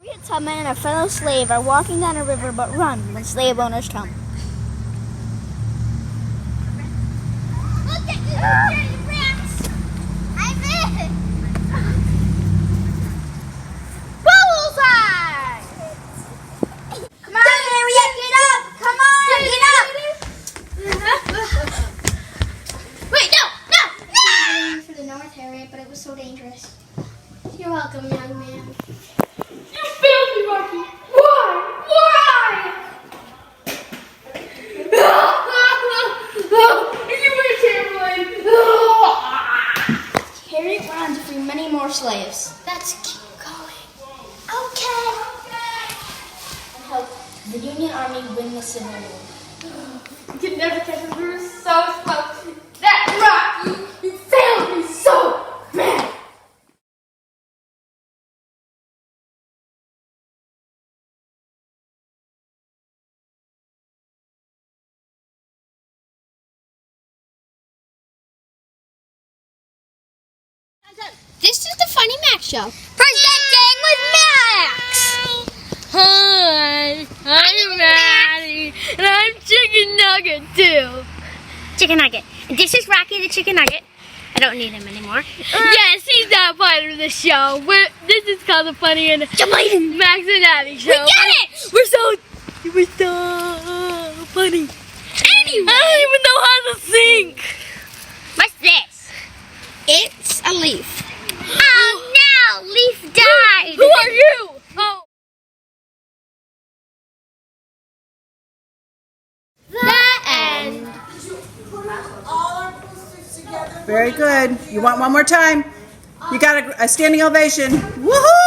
Harriet Tubman and a fellow slave are walking down a river but run when slave owners come. Look at you, dirty rats! I'm in! Bullseye! Come on, Harriet, get up! Come on, get up! Wait, no! For the North, Harriet, but it was so dangerous. You're welcome, young man. You failed me, Rocky! Why? You were terrible! Harriet went on to free many more slaves. Let's keep going. Okay. And help the Union Army win the Civil War. You can never catch us. We were so close. That Rocky! You failed me so bad! This is the Funny Max Show. Presenting with Max! Hi, I'm Maddie, and I'm Chicken Nugget too. Chicken Nugget. And this is Rocky the Chicken Nugget. I don't need him anymore. Yes, he's not part of the show. This is called the Funny and Max and Addie Show. We get it! We're so funny. Anyway. I don't even know how to think. What's this? It's a leaf. Oh no! Leaf died! Who are you? Oh. The end. Very good. You want one more time? You got a standing ovation. Woohoo!